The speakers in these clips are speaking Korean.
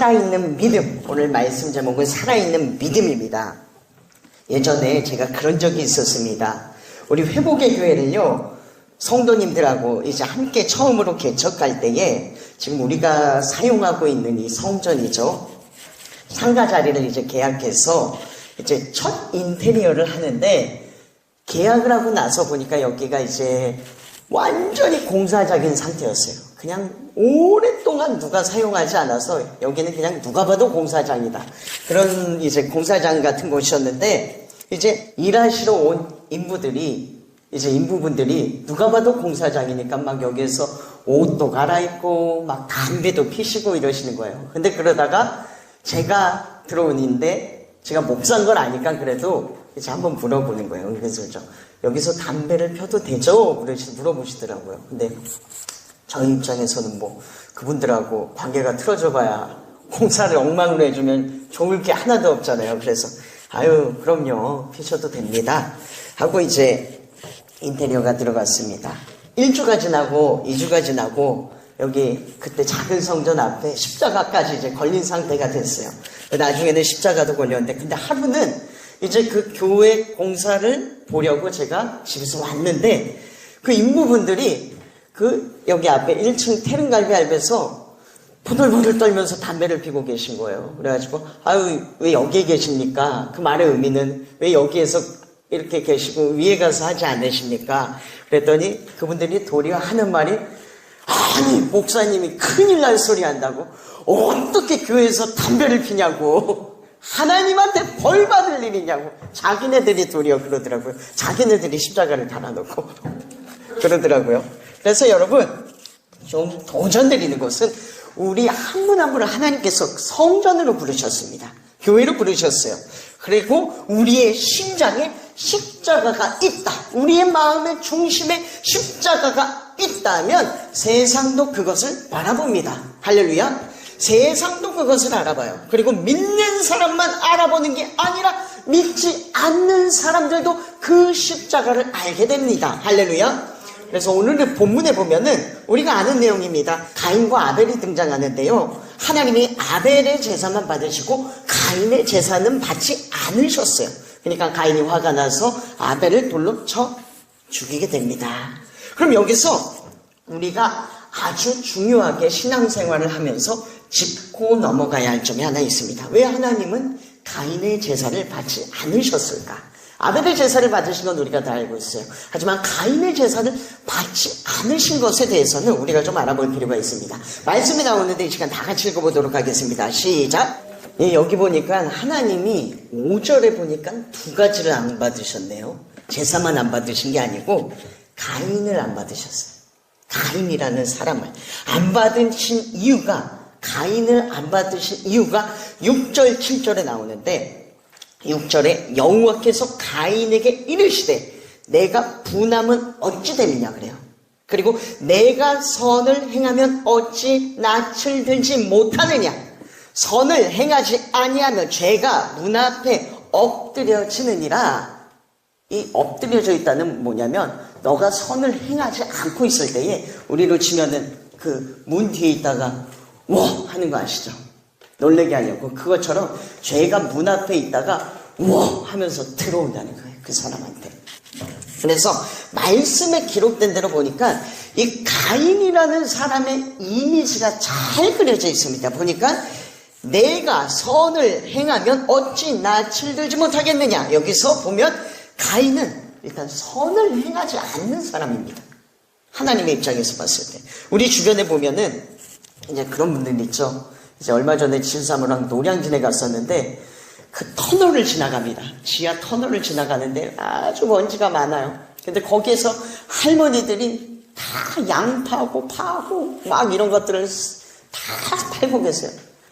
살아있는 믿음. 오늘 말씀 제목은 살아있는 믿음입니다. 예전에 제가 그런 적이 있었습니다. 우리 회복의 교회는요, 성도님들하고 이제 함께 처음으로 개척할 때에 지금 우리가 사용하고 있는 이 성전이죠. 상가 자리를 이제 계약해서 이제 첫 인테리어를 하는데, 계약을 하고 나서 보니까 여기가 이제 완전히 공사적인 상태였어요. 그냥 오랫동안 누가 사용하지 않아서 여기는 그냥 누가 봐도 공사장이다. 그런 이제 공사장 같은 곳이었는데, 이제 일하시러 온 인부분들이 누가 봐도 공사장이니까 막 여기에서 옷도 갈아입고 막 담배도 피시고 이러시는 거예요. 근데 그러다가 제가 들어오는데, 제가 목사인 걸 아니까 그래도 이제 한번 물어보는 거예요. 그래서 여기서 담배를 펴도 되죠? 물어보시더라고요. 근데 저희 입장에서는 뭐 그분들하고 관계가 틀어져 봐야 공사를 엉망으로 해주면 좋을 게 하나도 없잖아요. 그래서 아유 그럼요, 피셔도 됩니다 하고 이제 인테리어가 들어갔습니다. 1주가 지나고 2주가 지나고 여기 그때 작은 성전 앞에 십자가까지 이제 걸린 상태가 됐어요. 나중에는 십자가도 걸렸는데, 근데 하루는 이제 그 교회 공사를 보려고 제가 집에서 왔는데, 그 인부분들이 그 여기 앞에 1층 테른갈비알에서 포들포들 떨면서 담배를 피고 계신 거예요. 그래가지고 아유 왜 여기에 계십니까? 그 말의 의미는 왜 여기에서 이렇게 계시고 위에 가서 하지 않으십니까? 그랬더니 그분들이 도리어 하는 말이, 아니 목사님이 큰일 날 소리 한다고 어떻게 교회에서 담배를 피냐고, 하나님한테 벌 받을 일이냐고. 자기네들이 도리어 그러더라고요. 자기네들이 십자가를 달아놓고 그러더라고요. 그래서 여러분, 좀 도전드리는 것은 우리 한 분 한 분을 하나님께서 성전으로 부르셨습니다. 교회로 부르셨어요. 그리고 우리의 심장에 십자가가 있다, 우리의 마음의 중심에 십자가가 있다면 세상도 그것을 바라봅니다. 할렐루야. 세상도 그것을 알아봐요. 그리고 믿는 사람만 알아보는 게 아니라 믿지 않는 사람들도 그 십자가를 알게 됩니다. 할렐루야. 그래서 오늘의 본문에 보면은 우리가 아는 내용입니다. 가인과 아벨이 등장하는데요, 하나님이 아벨의 제사만 받으시고 가인의 제사는 받지 않으셨어요. 그러니까 가인이 화가 나서 아벨을 돌로 쳐 죽이게 됩니다. 그럼 여기서 우리가 아주 중요하게 신앙생활을 하면서 짚고 넘어가야 할 점이 하나 있습니다. 왜 하나님은 가인의 제사를 받지 않으셨을까? 아벨의 제사를 받으신 건 우리가 다 알고 있어요. 하지만 가인의 제사를 받지 않으신 것에 대해서는 우리가 좀 알아볼 필요가 있습니다. 말씀이 나오는데 이 시간 다 같이 읽어보도록 하겠습니다. 시작. 여기 보니까 하나님이 5절에 보니까 두 가지를 안 받으셨네요. 제사만 안 받으신 게 아니고 가인을 안 받으셨어요. 가인이라는 사람을 안 받으신 이유가, 가인을 안 받으신 이유가 6절 7절에 나오는데, 6절에 여호와께서 가인에게 이르시되 내가 분함은 어찌 되느냐 그래요. 그리고 내가 선을 행하면 어찌 낯을 들지 못하느냐. 선을 행하지 아니하면 죄가 문 앞에 엎드려지느니라. 이 엎드려져 있다는 뭐냐면, 너가 선을 행하지 않고 있을 때에 우리로 치면은 그 문 뒤에 있다가 와 하는 거 아시죠? 놀래게 하려고. 그것처럼 죄가 문 앞에 있다가 와 하면서 들어온다는 거예요, 그 사람한테. 그래서 말씀에 기록된 대로 보니까 이 가인이라는 사람의 이미지가 잘 그려져 있습니다. 보니까 내가 선을 행하면 어찌 낯을 들지 못하겠느냐. 여기서 보면 가인은 일단 선을 행하지 않는 사람입니다. 하나님의 입장에서 봤을 때. 우리 주변에 보면은 이제 그런 분들 있죠. 이제 얼마 전에 진사무랑 노량진에 갔었는데 그 터널을 지나갑니다. 지하 터널을 지나가는데 아주 먼지가 많아요. 근데 거기에서 할머니들이 다 양파하고 파하고 막 이런 것들을 다 팔고 계세요.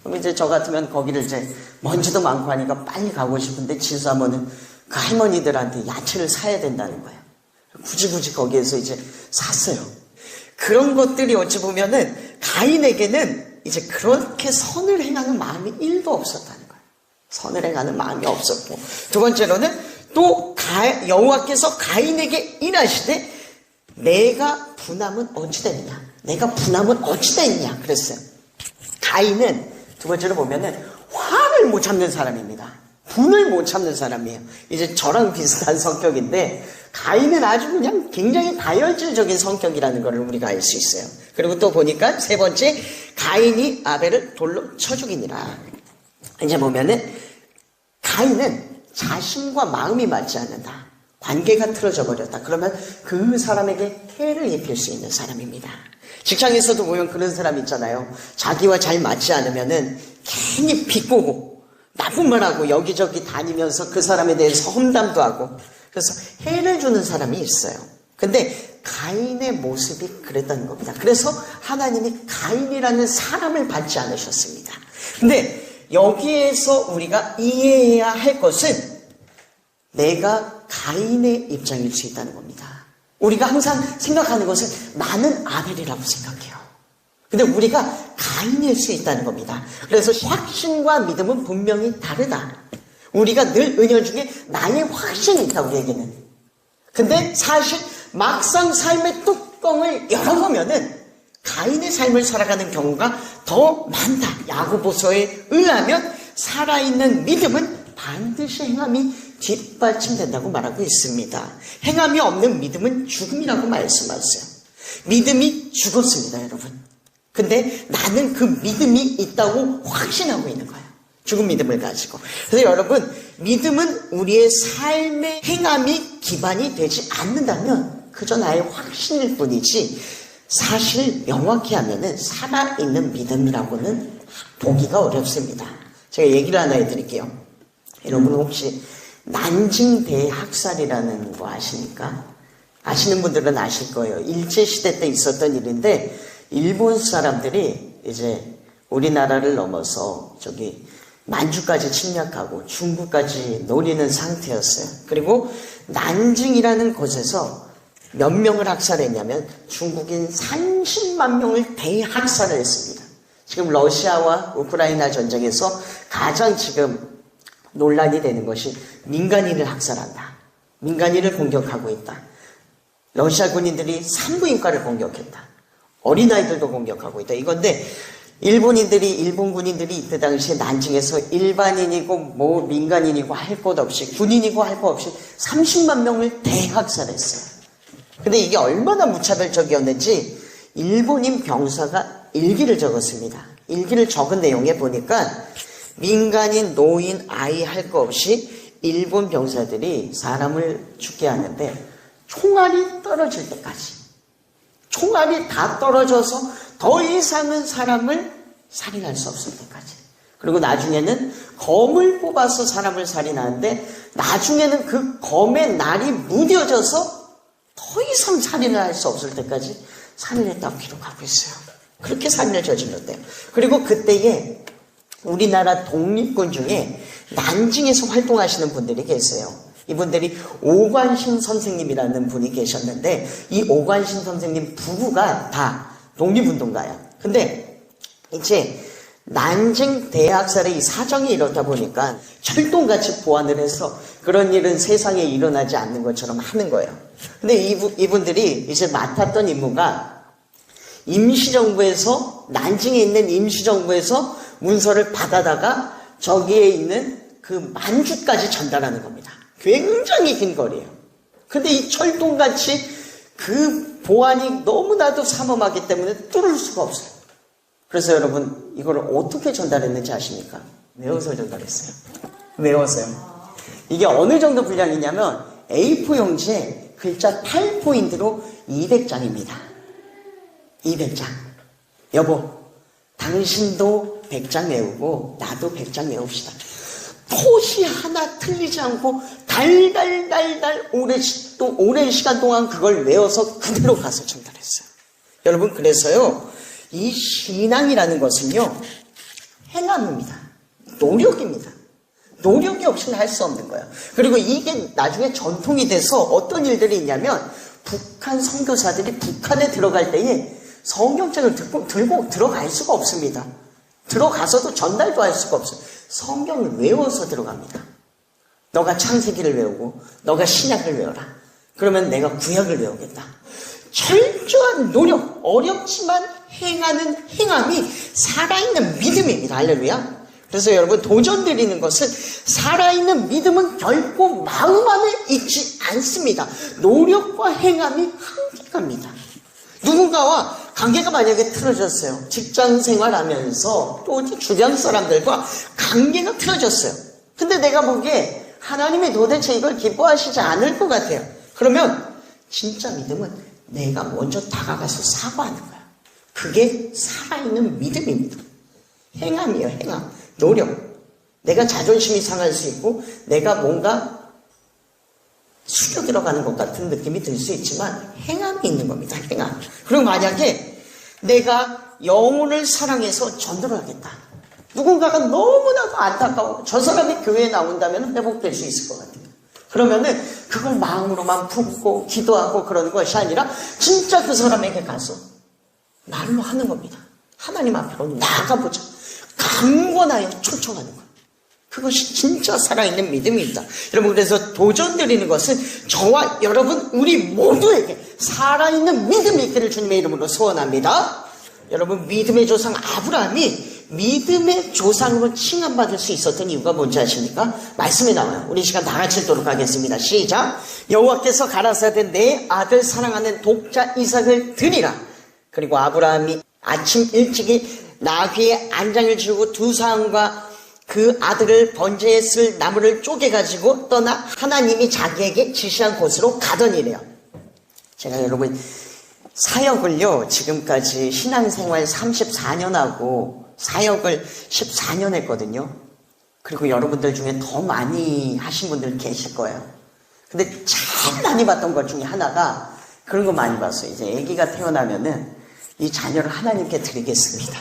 그럼 이제 저 같으면 거기를 이제 먼지도 많고 하니까 빨리 가고 싶은데 진사무는 그 할머니들한테 야채를 사야 된다는 거예요. 굳이 거기에서 이제 샀어요. 그런 것들이 어찌 보면은 가인에게는 이제 그렇게 선을 행하는 마음이 1도 없었다는 거예요. 선을 행하는 마음이 없었고, 두 번째로는 또 여호와께서 가인에게 일하시되 내가 분함은 어찌 되느냐. 내가 분함은 어찌 되느냐 그랬어요. 가인은 두 번째로 보면은 화를 못 참는 사람입니다. 분을 못 참는 사람이에요. 이제 저랑 비슷한 성격인데 가인은 아주 그냥 굉장히 다혈질적인 성격이라는 걸 우리가 알 수 있어요. 그리고 또 보니까 세 번째, 가인이 아벨을 돌로 쳐 죽이니라. 이제 보면은 가인은 자신과 마음이 맞지 않는다. 관계가 틀어져 버렸다. 그러면 그 사람에게 해를 입힐 수 있는 사람입니다. 직장에서도 보면 그런 사람 있잖아요. 자기와 잘 맞지 않으면은 괜히 비꼬고 나쁜 말하고 여기저기 다니면서 그 사람에 대해서 험담도 하고 그래서 해를 주는 사람이 있어요. 근데 가인의 모습이 그랬다는 겁니다. 그래서 하나님이 가인이라는 사람을 받지 않으셨습니다. 근데 여기에서 우리가 이해해야 할 것은 내가 가인의 입장일 수 있다는 겁니다. 우리가 항상 생각하는 것은 나는 아벨이라고 생각해요. 근데 우리가 가인일 수 있다는 겁니다. 그래서 확신과 믿음은 분명히 다르다. 우리가 늘 은연중에 나의 확신이 있다, 우리에게는. 근데 사실 막상 삶의 뚜껑을 열어보면은 가인의 삶을 살아가는 경우가 더 많다. 야고보서에 의하면 살아있는 믿음은 반드시 행함이 뒷받침된다고 말하고 있습니다. 행함이 없는 믿음은 죽음이라고 말씀하세요. 믿음이 죽었습니다, 여러분. 근데 나는 그 믿음이 있다고 확신하고 있는 거예요. 죽은 믿음을 가지고. 그래서 여러분, 믿음은 우리의 삶의 행함이 기반이 되지 않는다면 그저 나의 확신일 뿐이지 사실 명확히 하면은 살아있는 믿음이라고는 보기가 어렵습니다. 제가 얘기를 하나 해드릴게요. 여러분 혹시 난징대학살이라는 거 아십니까? 아시는 분들은 아실 거예요. 일제시대 때 있었던 일인데 일본 사람들이 이제 우리나라를 넘어서 저기 만주까지 침략하고 중국까지 노리는 상태였어요. 그리고 난징이라는 곳에서 몇 명을 학살했냐면 중국인 30만 명을 대학살을 했습니다. 지금 러시아와 우크라이나 전쟁에서 가장 지금 논란이 되는 것이 민간인을 학살한다. 민간인을 공격하고 있다. 러시아 군인들이 산부인과를 공격했다. 어린아이들도 공격하고 있다. 이건데 일본 군인들이 이때 당시에 난징에서 일반인이고 뭐 민간인이고 할 것 없이 군인이고 할 것 없이 30만 명을 대학살했어요. 근데 이게 얼마나 무차별적이었는지 일본인 병사가 일기를 적었습니다. 일기를 적은 내용에 보니까 민간인, 노인, 아이 할 거 없이 일본 병사들이 사람을 죽게 하는데 총알이 떨어질 때까지, 총알이 다 떨어져서 더 이상은 사람을 살인할 수 없을 때까지, 그리고 나중에는 검을 뽑아서 사람을 살인하는데 나중에는 그 검의 날이 무뎌져서 더 이상 살인을 할 수 없을 때까지 살인했다고 기록하고 있어요. 그렇게 살인을 저질렀대요. 그리고 그때에 우리나라 독립군 중에 난징에서 활동하시는 분들이 계세요. 이분들이 오관신 선생님이라는 분이 계셨는데 이 오관신 선생님 부부가 다 독립운동가야. 근데 이제 난징 대학살의 이 사정이 이렇다 보니까 철동같이 보완을 해서 그런 일은 세상에 일어나지 않는 것처럼 하는 거예요. 근데 이분들이 이제 맡았던 임무가 임시정부에서, 난징에 있는 임시정부에서 문서를 받아다가 저기에 있는 그 만주까지 전달하는 겁니다. 굉장히 긴 거리예요. 근데 이 철동같이 그 보안이 너무나도 삼엄하기 때문에 뚫을 수가 없어요. 그래서 여러분 이걸 어떻게 전달했는지 아십니까? 외워서 전달했어요. 외워서요. 이게 어느 정도 분량이냐면 A4 용지에 글자 8포인트로 200장입니다. 200장. 여보, 당신도 100장 외우고 나도 100장 외웁시다. 토시 하나 틀리지 않고 달달달달 오랜 시간 동안 그걸 외워서 그대로 가서 전달했어요. 여러분, 그래서요, 이 신앙이라는 것은요, 행함입니다. 노력입니다. 노력이 없이는 할 수 없는 거예요. 그리고 이게 나중에 전통이 돼서 어떤 일들이 있냐면 북한 선교사들이 북한에 들어갈 때에 성경책을 들고 들어갈 수가 없습니다. 들어가서도 전달도 할 수가 없어요. 성경을 외워서 들어갑니다. 너가 창세기를 외우고 너가 신약을 외워라. 그러면 내가 구약을 외우겠다. 철저한 노력, 어렵지만 행하는 행함이 살아있는 믿음입니다. 할렐루야. 그래서 여러분, 도전 드리는 것은 살아있는 믿음은 결코 마음 안에 있지 않습니다. 노력과 행함이 함께합니다. 누군가와 관계가 만약에 틀어졌어요. 직장 생활하면서 또 어디 주변 사람들과 관계가 틀어졌어요. 근데 내가 보기에 하나님이 도대체 이걸 기뻐하시지 않을 것 같아요. 그러면 진짜 믿음은 내가 먼저 다가가서 사과하는 거야. 그게 살아있는 믿음입니다. 행함이에요. 행함. 노력. 내가 자존심이 상할 수 있고 내가 뭔가 숙여 들어가는 것 같은 느낌이 들 수 있지만 행함이 있는 겁니다. 행함. 그리고 만약에 내가 영혼을 사랑해서 전도를 하겠다. 누군가가 너무나도 안타까워. 저 사람이 교회에 나온다면 회복될 수 있을 것 같아요. 그러면은 그걸 마음으로만 품고 기도하고 그러는 것이 아니라 진짜 그 사람에게 가서 말로 하는 겁니다. 하나님 앞으로 나아가보자. 강권하여 초청하는 거예요. 그것이 진짜 살아있는 믿음입니다. 여러분, 그래서 도전 드리는 것은 저와 여러분 우리 모두에게 살아있는 믿음이 있기를 주님의 이름으로 소원합니다. 여러분, 믿음의 조상 아브라함이 믿음의 조상으로 칭함받을 수 있었던 이유가 뭔지 아십니까? 말씀에 나와요. 우리 시간 다 같이 읽도록 하겠습니다. 시작. 여호와께서 가라사대 내 아들 사랑하는 독자 이삭을 드리라. 그리고 아브라함이 아침 일찍이 나귀의 안장을 지우고 두 사람과 그 아들을 번제에 쓸 나무를 쪼개가지고 떠나 하나님이 자기에게 지시한 곳으로 가더니래요. 제가 여러분 사역을요, 지금까지 신앙생활 34년 하고 사역을 14년 했거든요. 그리고 여러분들 중에 더 많이 하신 분들 계실 거예요. 근데 제일 많이 봤던 것 중에 하나가 그런 거 많이 봤어요. 이제 아기가 태어나면은 이 자녀를 하나님께 드리겠습니다.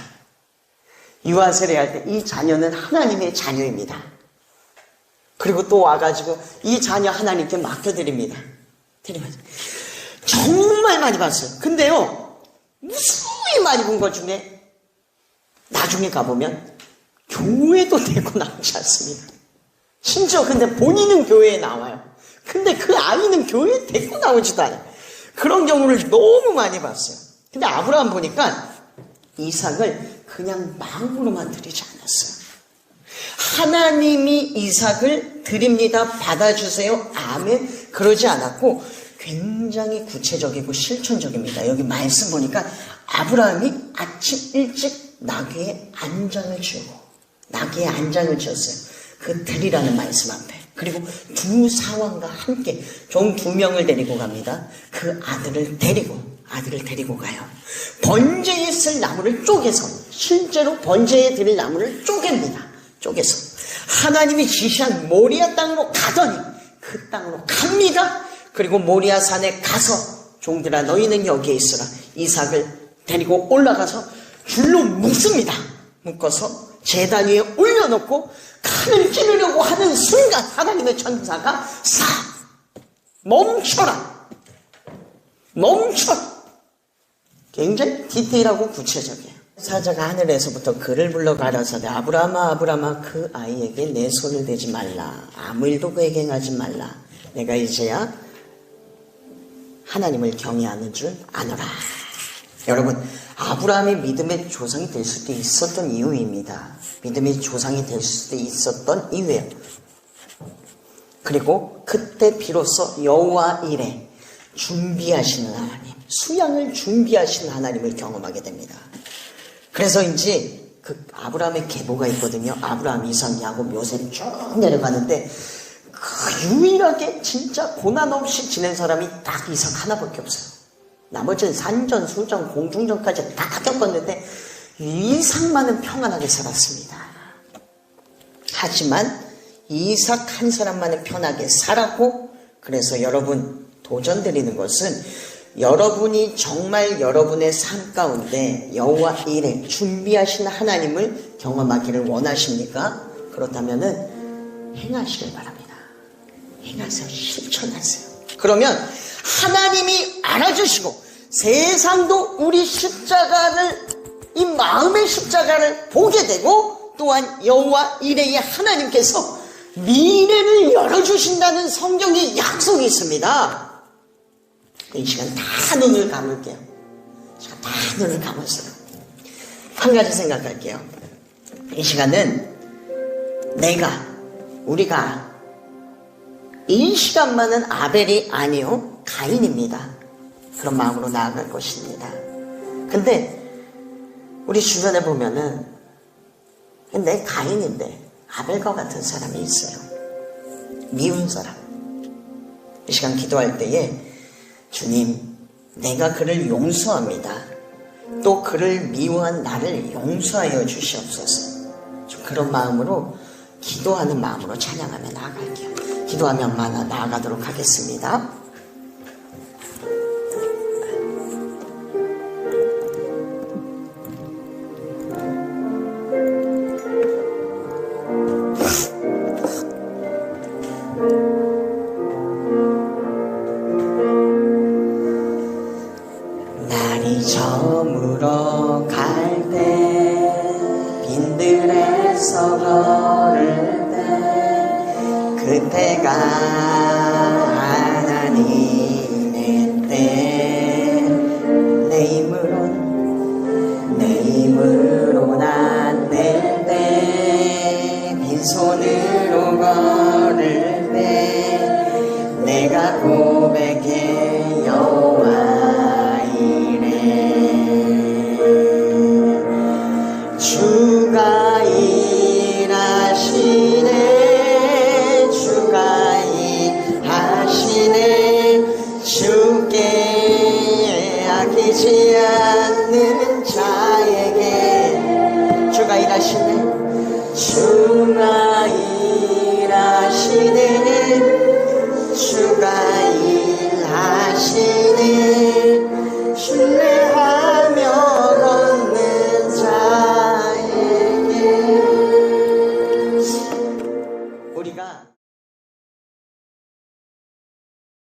유아세례 할 때 이 자녀는 하나님의 자녀입니다. 그리고 또 와가지고 이 자녀 하나님께 맡겨드립니다. 정말 많이 봤어요. 근데요, 무수히 많이 본 것 중에 나중에 가보면 교회도 데리고 나오지 않습니다. 심지어 근데 본인은 교회에 나와요. 근데 그 아이는 교회에 데리고 나오지도 않아요. 그런 경우를 너무 많이 봤어요. 근데 아브라함 보니까 이삭을 그냥 마음으로만 드리지 않았어요. 하나님이 이삭을 드립니다. 받아주세요. 아멘. 그러지 않았고 굉장히 구체적이고 실천적입니다. 여기 말씀 보니까 아브라함이 아침 일찍 나귀의 안장을 지었어요. 그 드리라는 말씀 앞에. 그리고 두 사왕과 함께 종 2명을 데리고 갑니다. 그 아들을 데리고 가요. 번제에 쓸 나무를 쪼개서, 실제로 번제에 드릴 나무를 쪼개서 하나님이 지시한 모리아 땅으로 가더니 그 땅으로 갑니다. 그리고 모리아 산에 가서 종들아 너희는 여기에 있으라. 이삭을 데리고 올라가서 줄로 묶습니다. 묶어서 제단 위에 올려놓고 칼을 찌르려고 하는 순간 하나님의 천사가 멈춰라. 굉장히 디테일하고 구체적이에요. 사자가 하늘에서부터 그를 불러 가라사대 아브라함아 그 아이에게 내 손을 대지 말라. 아무 일도 그에게 행하지 말라. 내가 이제야 하나님을 경외하는 줄 아노라. 여러분, 아브라함이 믿음의 조상이 될 수도 있었던 이유입니다. 믿음의 조상이 될 수도 있었던 이유예요. 그리고 그때 비로소 여호와 이레, 준비하시는 하나님, 수양을 준비하시는 하나님을 경험하게 됩니다. 그래서인지 그 아브라함의 계보가 있거든요. 아브라함, 이삭, 야곱, 요셉 쭉 내려가는데 그 유일하게 진짜 고난 없이 지낸 사람이 딱 이삭 하나밖에 없어요. 나머지는 산전, 수전, 공중전까지 다 겪었는데 이삭만은 평안하게 살았습니다. 하지만 이삭 한 사람만은 편하게 살았고, 그래서 여러분 도전 드리는 것은 여러분이 정말 여러분의 삶 가운데 여호와 이레 준비하신 하나님을 경험하기를 원하십니까? 그렇다면은 행하시길 바랍니다. 행하세요. 실천하세요. 그러면 하나님이 알아주시고 세상도 우리 십자가를, 이 마음의 십자가를 보게 되고, 또한 여호와 이레의 하나님께서 미래를 열어주신다는 성경의 약속이 있습니다. 이 시간 다 눈을 감을게요. 제가 다 눈을 감았어요. 한 가지 생각할게요. 이 시간은 우리가 이 시간만은 아벨이 아니요 가인입니다. 그런 마음으로 나아갈 것입니다. 근데 우리 주변에 보면은 내 가인인데 아벨과 같은 사람이 있어요. 미운 사람. 이 시간 기도할 때에 주님, 내가 그를 용서합니다. 또 그를 미워한 나를 용서하여 주시옵소서. 좀 그런 마음으로 기도하는 마음으로 찬양하며 나아갈게요. 기도하며 나아가도록 하겠습니다. 날이 저물어 갈 때 빈들에서 걸을 때 그때가 하나님의 때 내 힘으로 난 낼 때 빈손으로 걸을 때 내가 고백해 여호와 이래 주가 일하시네 주가 일하시네 주께 아끼지 않는 자에게 주가 일하시네 주가 일하시네 주가 일하시네 신뢰하며 걷는 자에게 우리가